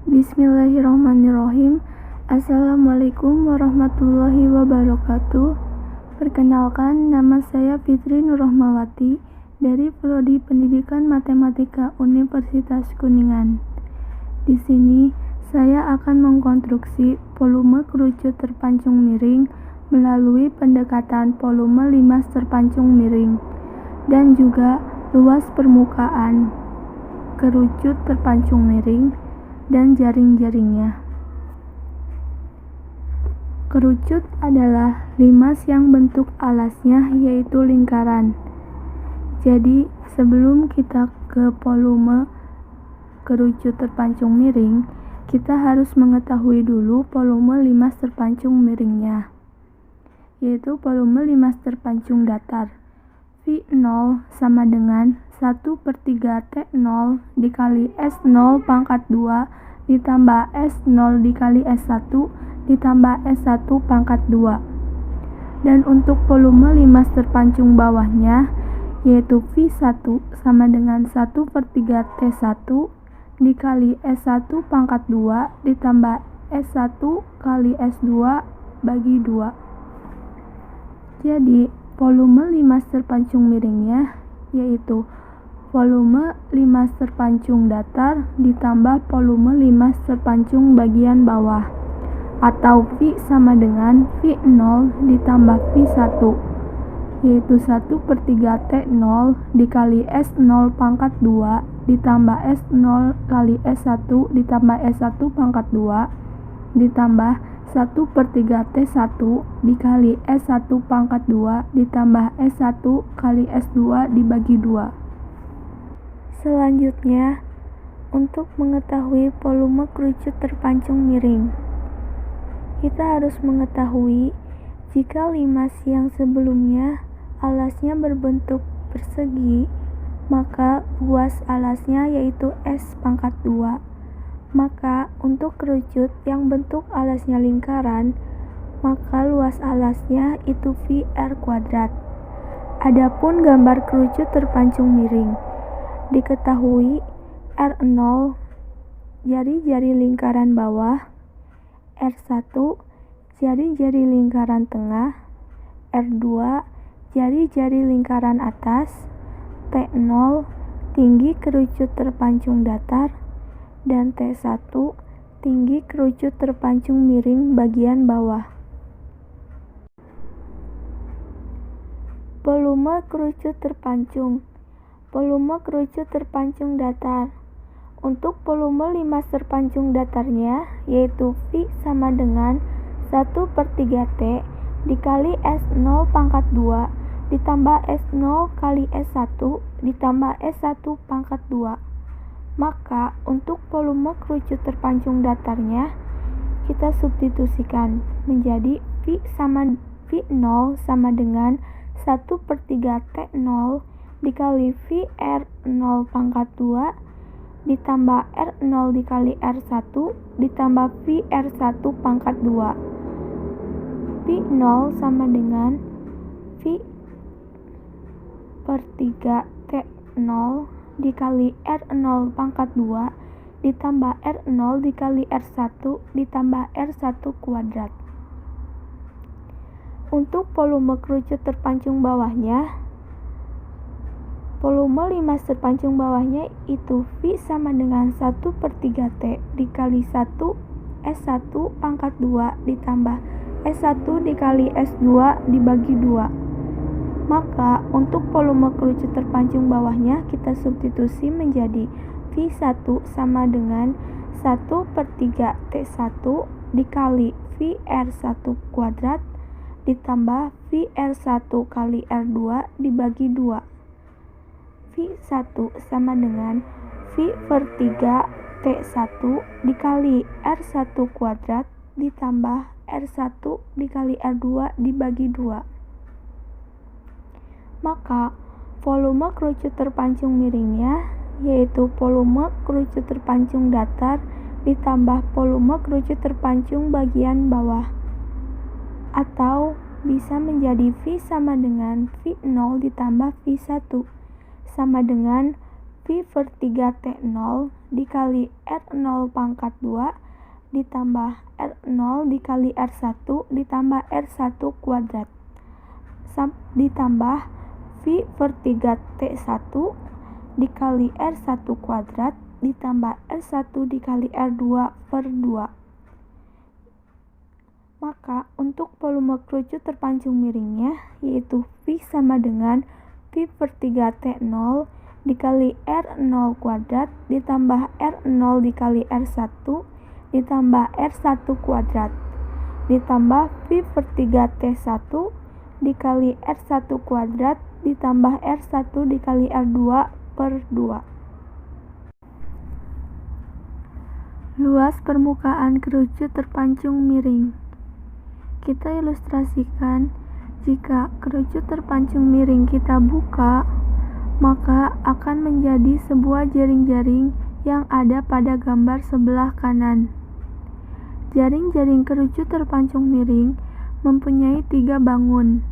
Bismillahirrahmanirrahim. Assalamualaikum warahmatullahi wabarakatuh. Perkenalkan, nama saya Fitri Nurrohmawati dari Prodi Pendidikan Matematika Universitas Kuningan. Di sini saya akan mengkonstruksi volume kerucut terpancung miring melalui pendekatan volume limas terpancung miring dan juga luas permukaan kerucut terpancung miring dan jaring-jaringnya. Kerucut adalah limas yang bentuk alasnya yaitu lingkaran. Jadi sebelum kita ke volume kerucut terpancung miring, kita harus mengetahui dulu volume limas terpancung miringnya, yaitu volume limas terpancung datar. V0 sama dengan 1/3 T0 dikali S0 pangkat 2 ditambah S0 dikali S1 ditambah S1 pangkat 2. Dan untuk volume limas terpancung bawahnya yaitu V1 sama dengan 1/3 T1 dikali S1 pangkat 2 ditambah S1 kali S2 bagi 2. Jadi volume limas terpancung miringnya yaitu volume limas terpancung datar ditambah volume limas terpancung bagian bawah, atau V sama dengan V0 ditambah V1, yaitu 1/3 T0 dikali S0 pangkat 2 ditambah S0 kali S1 ditambah S1 pangkat 2 ditambah 1/3 T1 dikali S1 pangkat 2 ditambah S1 kali S2 dibagi 2. Selanjutnya, untuk mengetahui volume kerucut terpancung miring, kita harus mengetahui jika limas yang sebelumnya alasnya berbentuk persegi, maka luas alasnya yaitu S pangkat 2. Maka untuk kerucut yang bentuk alasnya lingkaran, maka luas alasnya itu VR kuadrat. Adapun gambar kerucut terpancung miring, diketahui R0 jari-jari lingkaran bawah, R1 jari-jari lingkaran tengah, R2 jari-jari lingkaran atas, T0 tinggi kerucut terpancung datar, dan T1 tinggi kerucut terpancung miring bagian bawah. Volume kerucut terpancung. Volume kerucut terpancung datar. Untuk volume limas terpancung datarnya yaitu V sama dengan 1/3 T dikali S0 pangkat 2 ditambah S0 kali S1 ditambah S1 pangkat 2. Maka untuk volume kerucut terpancung datarnya kita substitusikan menjadi V0 sama dengan 1/3 T0 dikali VR0 pangkat 2 ditambah R0 dikali R1 ditambah VR1 pangkat 2. V0 sama dengan V/3 T0 dikali R0 pangkat 2 ditambah R0 dikali R1 ditambah R1 kuadrat. Untuk volume kerucut terpancung bawahnya, volume limas terpancung bawahnya itu V sama dengan 1/3 T dikali 1 S1 pangkat 2 ditambah S1 dikali S2 dibagi 2. Maka untuk volume kerucut terpancung bawahnya kita substitusi menjadi V1 sama dengan 1/3 T1 dikali VR1 kuadrat ditambah VR1 kali R2 dibagi 2. V1 sama dengan V/3 T1 dikali R1 kuadrat ditambah R1 dikali R2 dibagi 2. Maka volume kerucut terpancung miringnya yaitu volume kerucut terpancung datar ditambah volume kerucut terpancung bagian bawah, atau bisa menjadi V sama dengan V0 ditambah V1 sama dengan V per 3T0 dikali R0 pangkat 2 ditambah R0 dikali R1 ditambah R1 kuadrat ditambah V per 3T1 dikali R1 kuadrat ditambah R1 dikali R2 per 2. Maka untuk volume kerucut terpancung miringnya yaitu V sama dengan V per 3T0 dikali R0 kuadrat ditambah R0 dikali R1 ditambah R1 kuadrat ditambah V per 3T1 dikali R1 kuadrat ditambah R1 dikali R2 per 2. Luas permukaan kerucut terpancung miring. Kita ilustrasikan, jika kerucut terpancung miring kita buka, maka akan menjadi sebuah jaring-jaring yang ada pada gambar sebelah kanan. Jaring-jaring kerucut terpancung miring mempunyai 3 bangun.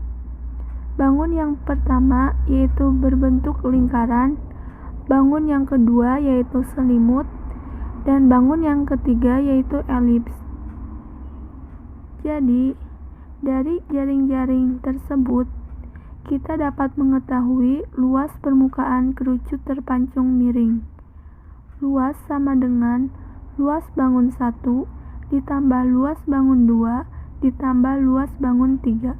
Bangun yang pertama yaitu berbentuk lingkaran, bangun yang kedua yaitu selimut, dan bangun yang ketiga yaitu elips. Jadi, dari jaring-jaring tersebut, kita dapat mengetahui luas permukaan kerucut terpancung miring. Luas sama dengan luas bangun 1 ditambah luas bangun 2 ditambah luas bangun 3.